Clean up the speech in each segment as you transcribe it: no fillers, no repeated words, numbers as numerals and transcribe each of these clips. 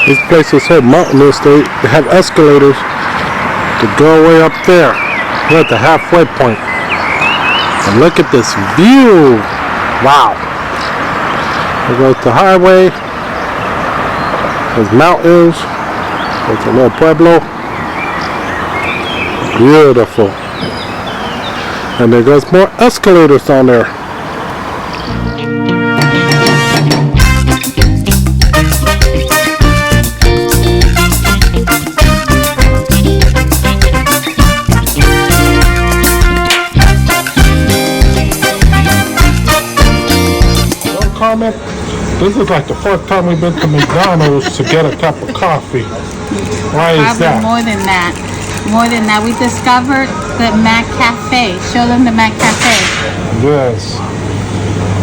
This place is so mountainous, they have escalators to go way up there. We're at the halfway point. And look at this view! Wow! There goes the highway. There's mountains. There's a little pueblo. Beautiful. And there goes more escalators down there. Comment. This is like the fourth time we've been to McDonald's to get a cup of coffee. Why is that? More than that. More than that. We discovered the Mac Cafe. Show them the Mac Cafe. Yes.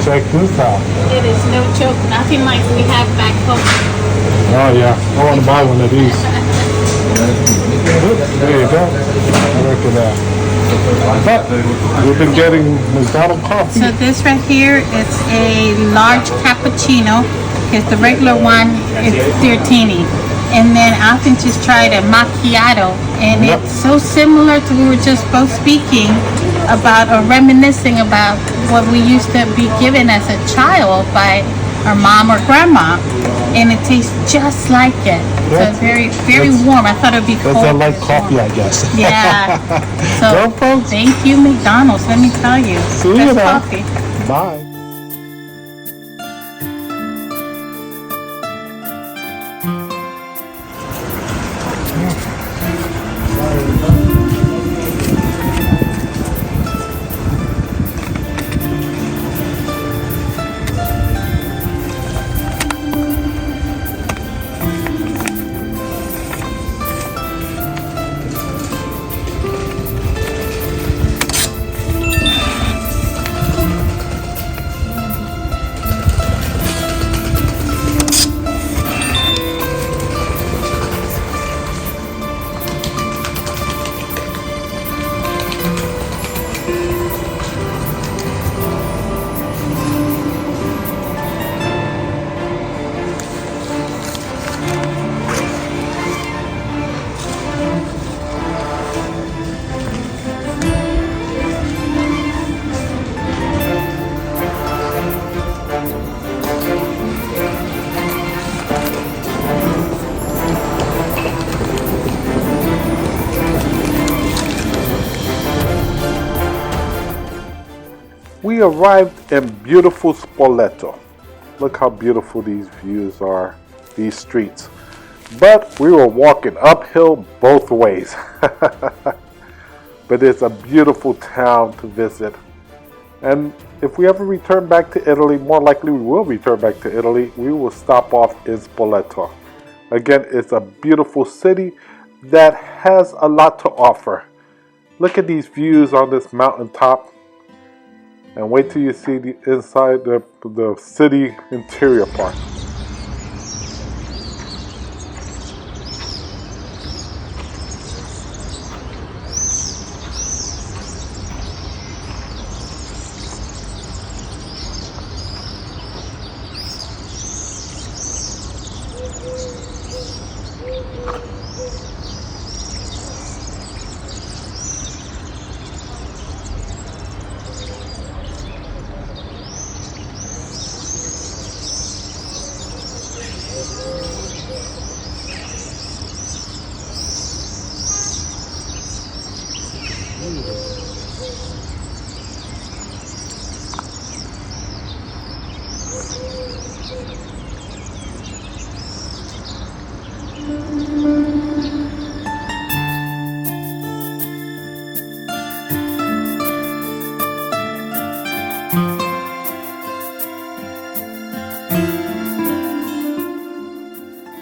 Check this out. It is no joke. Nothing like we have back home. Oh yeah. I want to buy one of these. There you go. Look at that. But we've been getting McDonald's coffee. So this right here is a large cappuccino, because the regular one is Dirtini. And then I often just try the macchiato, and it's so similar to we were just both speaking about or reminiscing about what we used to be given as a child by our mom or grandma, and it tastes just like it. So it's very, very warm. I thought it would be cold. That's a light coffee, I guess. Yeah. So well, folks, thank you, McDonald's. Let me tell you. See you now. Coffee. Bye. We arrived in beautiful Spoleto. Look how beautiful these views are, these streets. But we were walking uphill both ways. But it's a beautiful town to visit. And if we ever return back to Italy, more likely we will return back to Italy, we will stop off in Spoleto. Again, it's a beautiful city that has a lot to offer. Look at these views on this mountaintop. And wait till you see the inside the city interior part.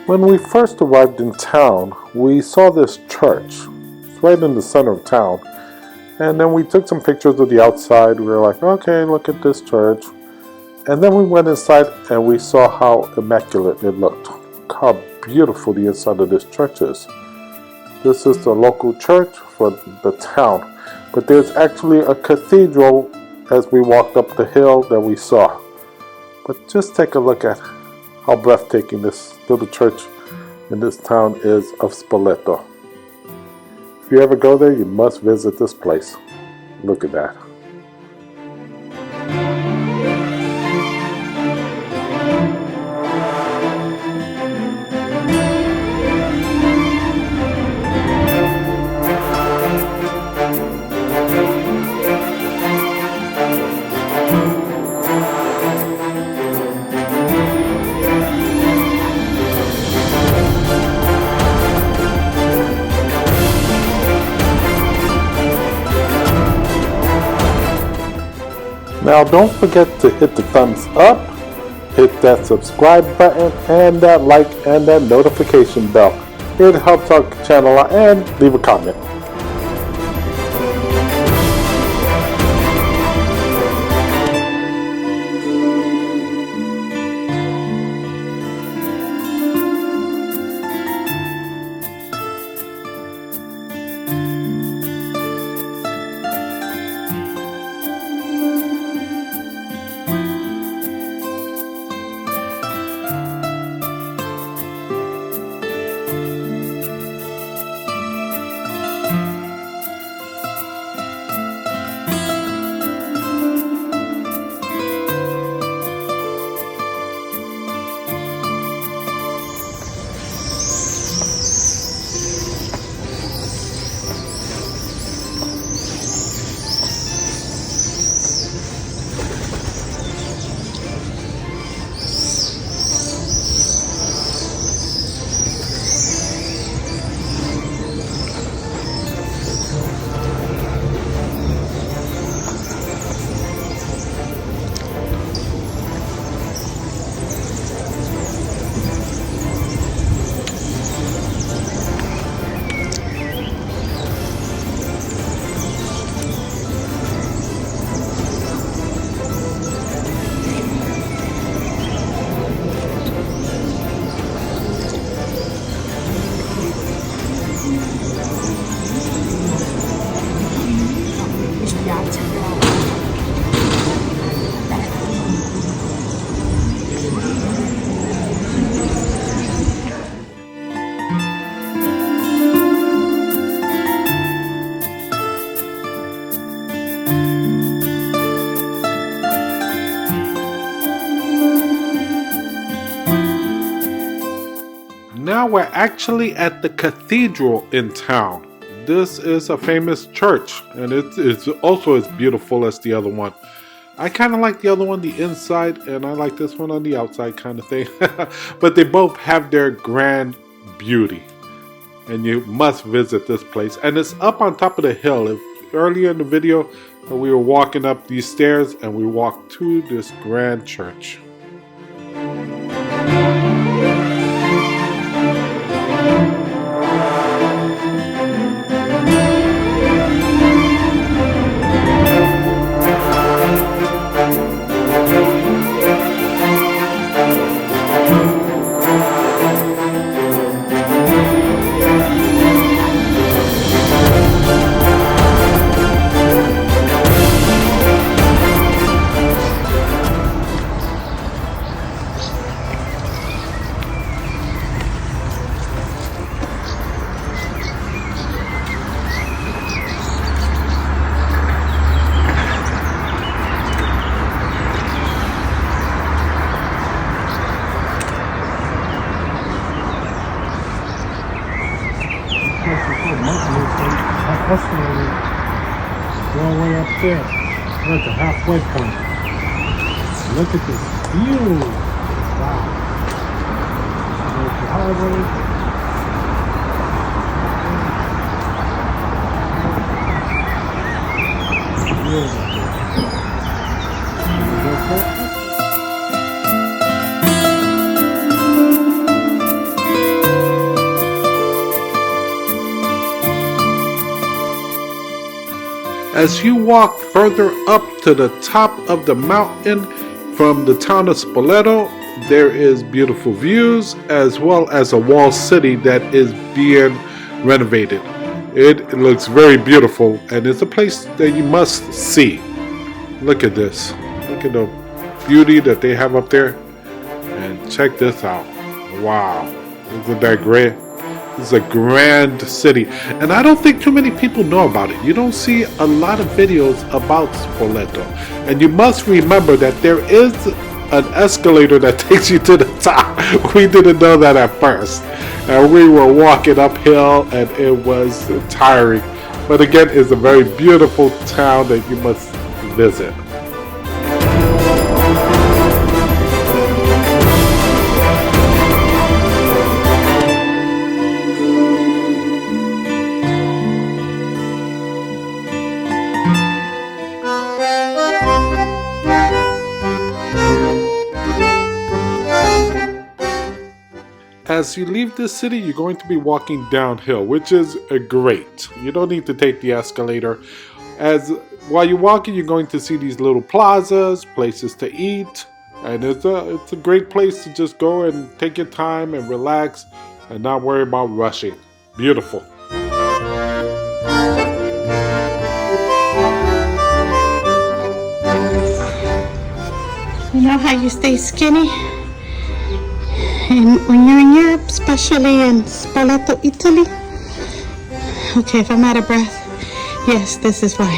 When we first arrived in town, we saw this church. It's right in the center of town. And then we took some pictures of the outside. We were like, okay, look at this church. And then we went inside and we saw how immaculate it looked. Look how beautiful the inside of this church is. This is the local church for the town. But there's actually a cathedral as we walked up the hill that we saw. But just take a look at how breathtaking this little church in this town is of Spoleto. If you ever go there, you must visit this place. Look at that. Now don't forget to hit the thumbs up, hit that subscribe button, and that like and that notification bell. It helps our channel out, and leave a comment. Now we're actually at the cathedral in town. This is a famous church, and it's also as beautiful as the other one. I kind of like the other one, the inside, and I like this one on the outside kind of thing. But they both have their grand beauty, and you must visit this place. And it's up on top of the hill. Earlier in the video, we were walking up these stairs, and we walked to this grand church. All the way up there. We're at the halfway point. Look at this view. Wow. There's the highway. As you walk further up to the top of the mountain from the town of Spoleto, there is beautiful views as well as a walled city that is being renovated. It looks very beautiful, and it's a place that you must see. Look at this. Look at the beauty that they have up there. And check this out. Wow. Isn't that great? It's a grand city, and I don't think too many people know about it. You don't see a lot of videos about Spoleto, and you must remember that there is an escalator that takes you to the top. We didn't know that at first, and we were walking uphill, and it was tiring. But again, it's a very beautiful town that you must visit. As you leave this city, you're going to be walking downhill, which is great. You don't need to take the escalator. While you're walking, you're going to see these little plazas, places to eat, and it's a great place to just go and take your time and relax and not worry about rushing. Beautiful. You know how you stay skinny? And when you're in Europe, especially in Spoleto, Italy. Okay, if I'm out of breath, yes, this is why.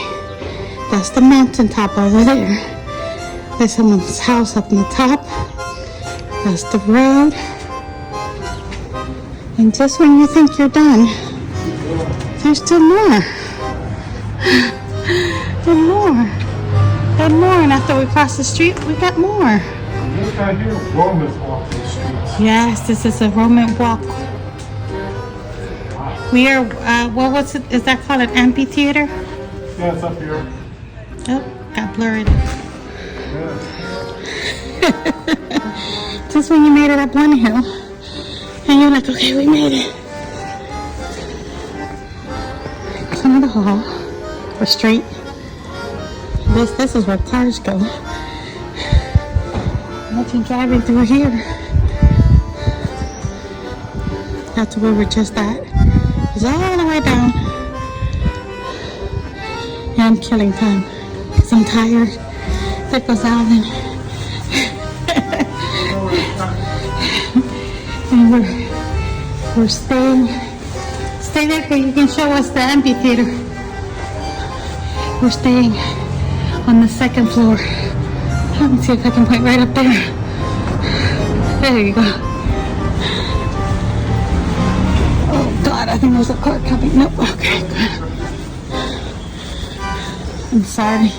That's the mountaintop over there. There's someone's house up on the top. That's the road. And just when you think you're done, there's still more. And more. And more. And after we cross the street, we got more. This guy here, Romans walk these streets. Yes, this is a Roman walk. We are, what was it? Is that called an amphitheater? Yeah, it's up here. Oh, got blurred. Yeah. Just when you made it up one hill, and you're like, okay, we made it. Some of the hall, or street. This is where cars go. Imagine driving through here. That's where we're just at. It's all the way down. And I'm killing time because I'm tired. There goes Alvin. And we're staying. Stay there so you can show us the amphitheater. We're staying on the second floor. Let me see if I can point right up there. There you go. Oh God, I think there's a car coming. Nope. Okay, good. I'm sorry.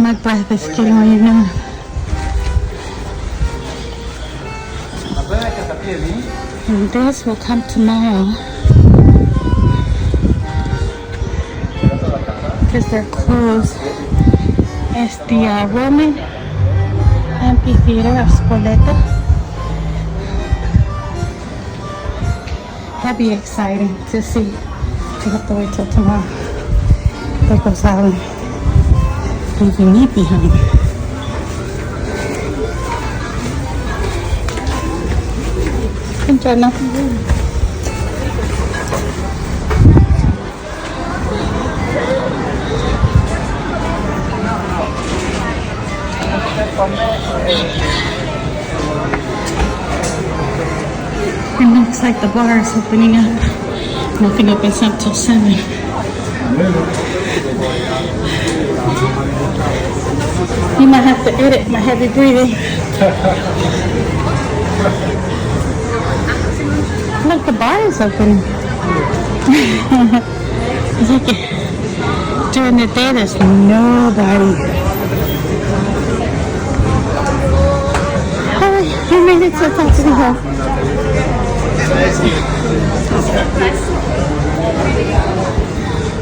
My breath is getting on your nerve. And this will come tomorrow. Because they're closed. It's the Roman amphitheater of Spoleto. That'd be exciting to see. We have to wait till tomorrow. There goes Alan, leaving me behind. Buongiorno. It looks like the bar is opening up. Nothing opens up till 7. You might have to edit my heavy breathing. Look, the bar is open. It's like during the day there's nobody. Oh, we made it to the top of the hill.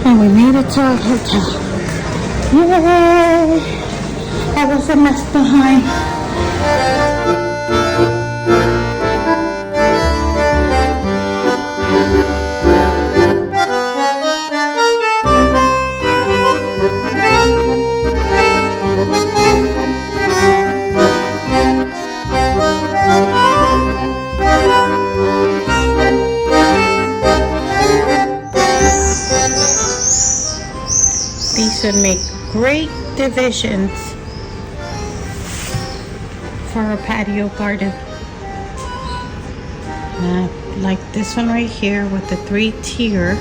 And we made it to our hotel. Yay! I was a mess behind. These would make great divisions for a patio garden. Now, like this one right here with the 3-tier,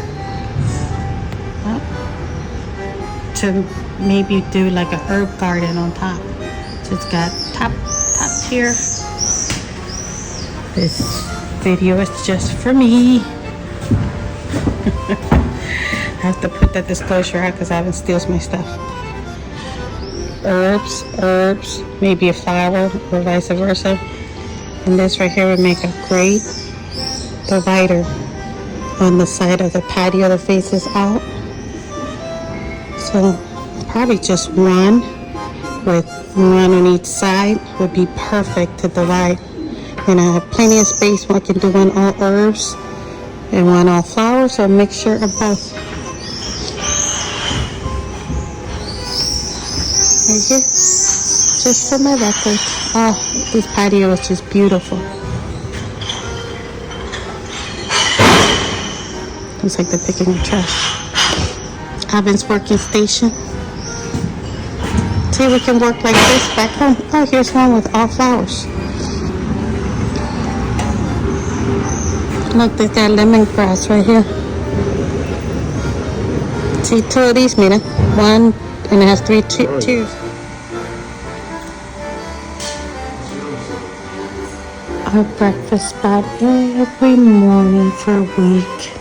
to maybe do like a herb garden on top. So it's got top tier. This video is just for me. I have to put that disclosure out because I haven't steals my stuff. Herbs, maybe a flower or vice versa. And this right here would make a great divider on the side of the patio that faces out. So probably just one on each side would be perfect to divide. And I have plenty of space where I can do one all herbs and one all flowers, so a mixture of both. Right here, just for my record. Oh, this patio is just beautiful. Looks like they're picking the trash. Oven's working station. See, we can work like this back home. Oh, here's one with all flowers. Look, they got lemongrass right here. See, 2 of these, mira. One, and it has 3 tiers. Our breakfast spot every morning for a week.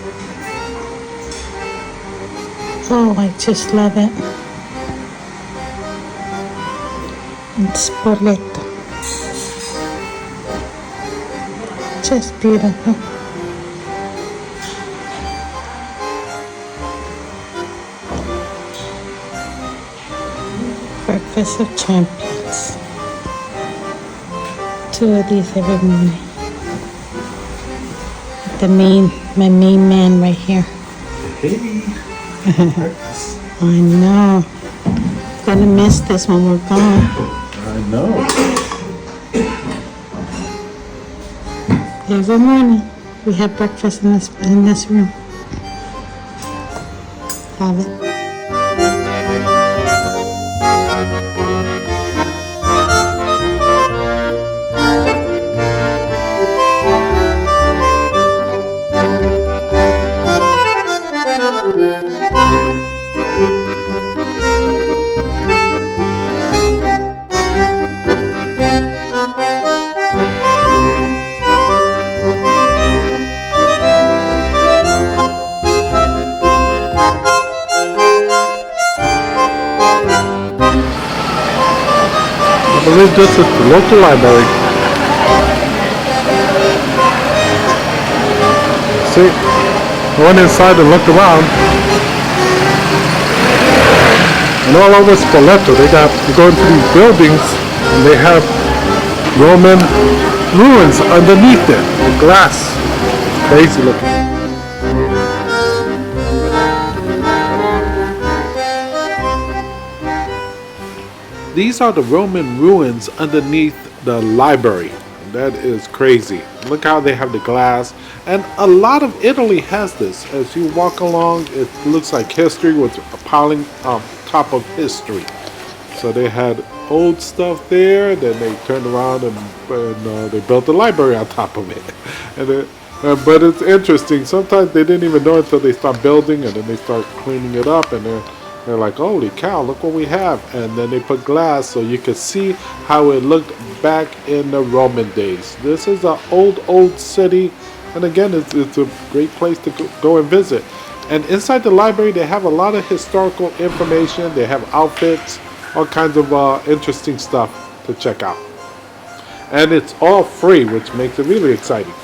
Oh, I just love it. It's Spoleto. Just beautiful. Breakfast of champions. 2 of these every morning. My main man right here. Hey. I know. Gonna miss this when we're gone. I know. Every morning we have breakfast in this room. Love it. I believe this is the local library. See, I went inside and looked around. And all over Spoleto, you go into these buildings and they have Roman ruins underneath it with glass. Crazy looking. These are the Roman ruins underneath the library. That is crazy. Look how they have the glass. And a lot of Italy has this. As you walk along, it looks like history with a piling on top of history. So they had old stuff there, then they turned around and they built a library on top of it. But it's interesting. Sometimes they didn't even know until they start building, and then they start cleaning it up, and they're like, holy cow, look what we have. And then they put glass so you could see how it looked back in the Roman days. This is an old city. And again, it's a great place to go and visit. And inside the library, they have a lot of historical information. They have outfits, all kinds of interesting stuff to check out. And it's all free, which makes it really exciting.